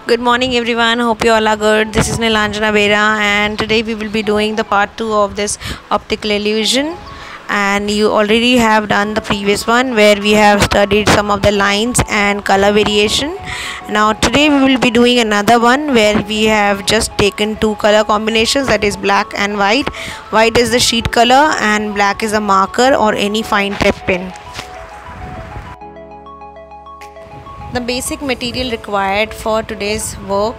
Good morning everyone, hope you all are good. This is Nilanjana Bera and today we will be doing the part 2 of this optical illusion, and you already have done the previous one where we have studied some of the lines and color variation. Now today we will be doing another one where we have just taken two color combinations, that is black and white. White is the sheet color and black is a marker or any fine tip pen. The basic material required for today's work.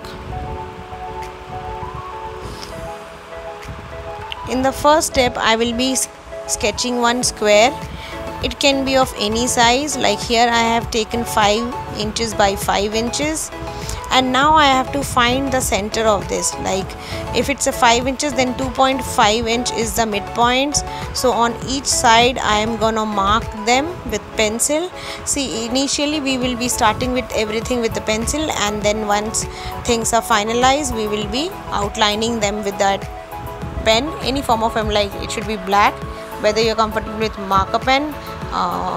In the first step, I will be sketching one square. It can be of any size, like here I have taken 5 inches by 5 inches, and now I have to find the center of this. Like if it's a 5 inches, then 2.5 inch is the midpoints. So on each side I am gonna mark them with pencil. See, initially we will be starting with everything with the pencil, and then once things are finalized we will be outlining them with that pen, any form of pen. Like it should be black, whether you're comfortable with marker pen,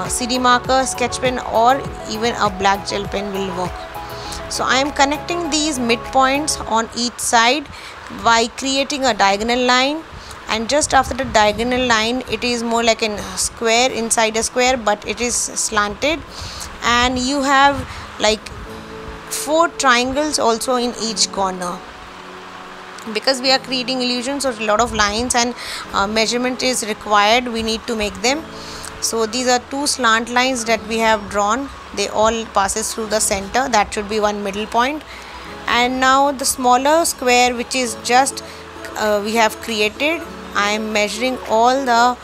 CD marker, sketch pen, or even a black gel pen will work. So I am connecting these midpoints on each side by creating a diagonal line, and just after the diagonal line it is more like a square inside a square, but it is slanted, and you have like 4 triangles also in each corner. Because we are creating illusions, so a lot of lines and measurement is required, we need to make them. So these are 2 slant lines that we have drawn, they all passes through the center, that should be one middle point. And now the smaller square which is just we have created, I am measuring all the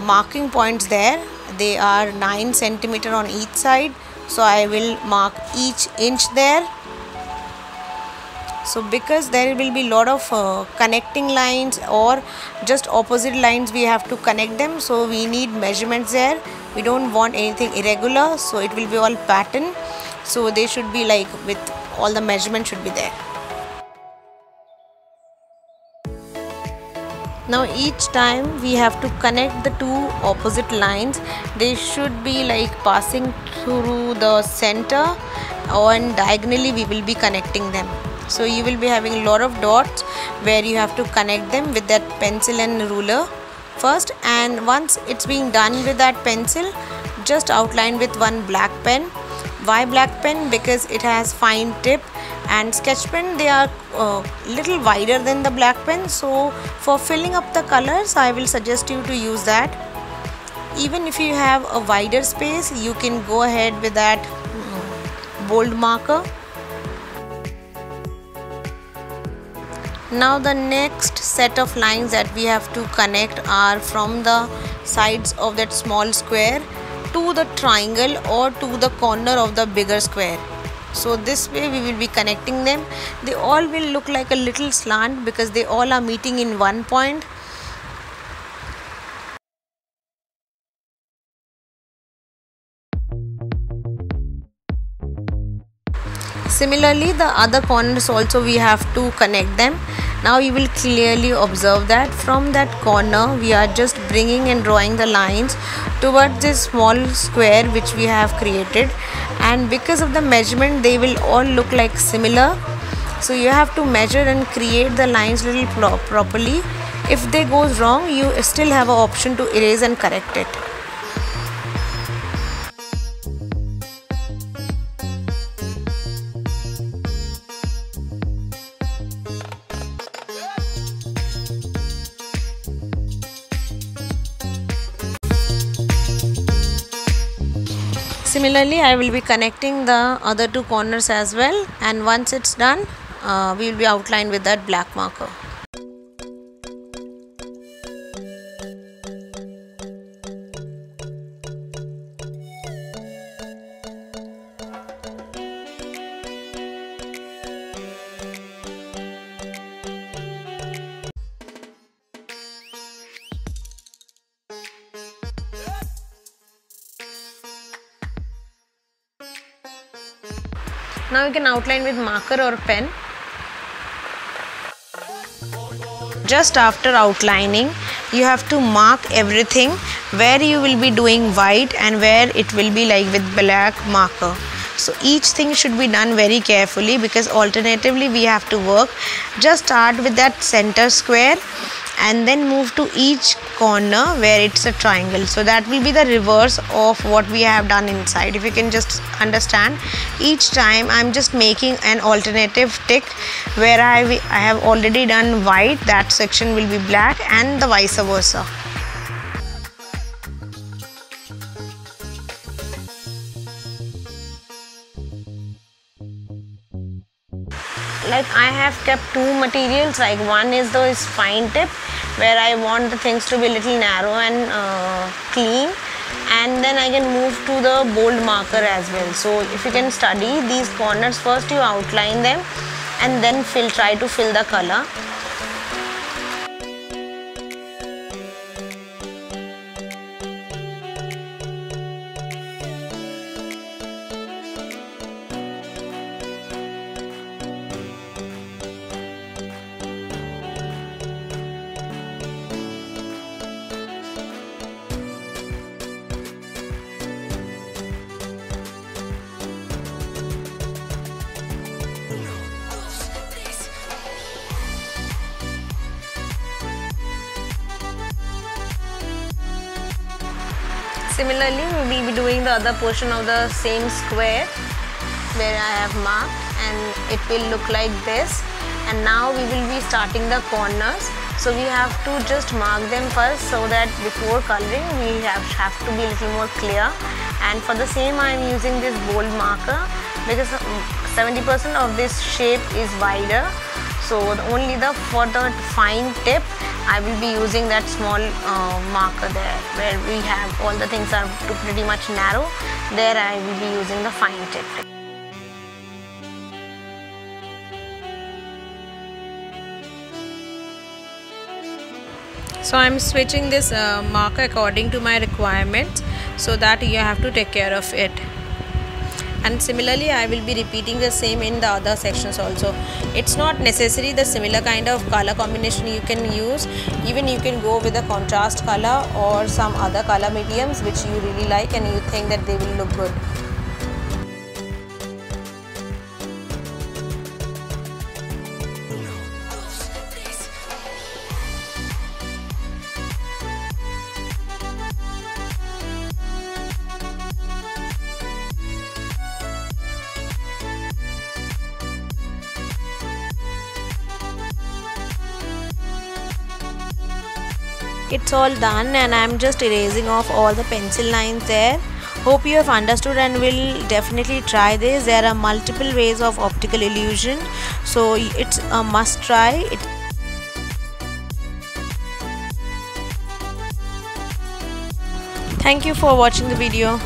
marking points there. They are 9 centimeter on each side, so I will mark each inch there. So because there will be lot of connecting lines or just opposite lines, we have to connect them, so we need measurements there. We don't want anything irregular, so it will be all pattern, so they should be like with all the measurement should be there. Now each time we have to connect the 2 opposite lines, they should be like passing through the center, and diagonally we will be connecting them. So you will be having a lot of dots where you have to connect them with that pencil and ruler first, and once it's being done with that pencil, just outline with one black pen. Why black pen? Because it has fine tip, and sketch pen, they are little wider than the black pen, so for filling up the colors I will suggest you to use that. Even if you have a wider space, you can go ahead with that bold marker. Now the next set of lines that we have to connect are from the sides of that small square to the triangle or to the corner of the bigger square. So this way we will be connecting them. They all will look like a little slant because they all are meeting in one point. Similarly, the other corners also we have to connect them. Now you will clearly observe that from that corner we are just bringing and drawing the lines towards this small square which we have created, and because of the measurement they will all look like similar. So you have to measure and create the lines little properly. If they goes wrong, you still have an option to erase and correct it. Similarly, I will be connecting the other 2 corners as well, and once it's done, we will be outlined with that black marker. Now you can outline with marker or pen. Just after outlining, you have to mark everything where you will be doing white and where it will be like with black marker. So each thing should be done very carefully, because alternatively we have to work. Just start with that center square and then move to each corner where it's a triangle. So that will be the reverse of what we have done inside. If you can just understand, each time I'm just making an alternative tick where I have already done white, that section will be black, and the vice versa. Like I have kept two materials, like one is this fine tip where I want the things to be a little narrow and clean, and then I can move to the bold marker as well. So if you can study these corners, first you outline them and then try to fill the color. Similarly, we will be doing the other portion of the same square where I have marked, and it will look like this. And now we will be starting the corners. So we have to just mark them first, so that before coloring we have to be a little more clear. And for the same I am using this bold marker, because 70% of this shape is wider. So only for the fine tip I will be using that small marker there, where we have all the things are pretty much narrow. There I will be using the fine tip. So I am switching this marker according to my requirements, so that you have to take care of it. And similarly I will be repeating the same in the other sections also. It's not necessary the similar kind of color combination you can use. Even you can go with a contrast color or some other color mediums which you really like and you think that they will look good. It's all done, and I'm just erasing off all the pencil lines there. Hope you have understood and will definitely try this. There are multiple ways of optical illusion, so it's a must try. Thank you for watching the video.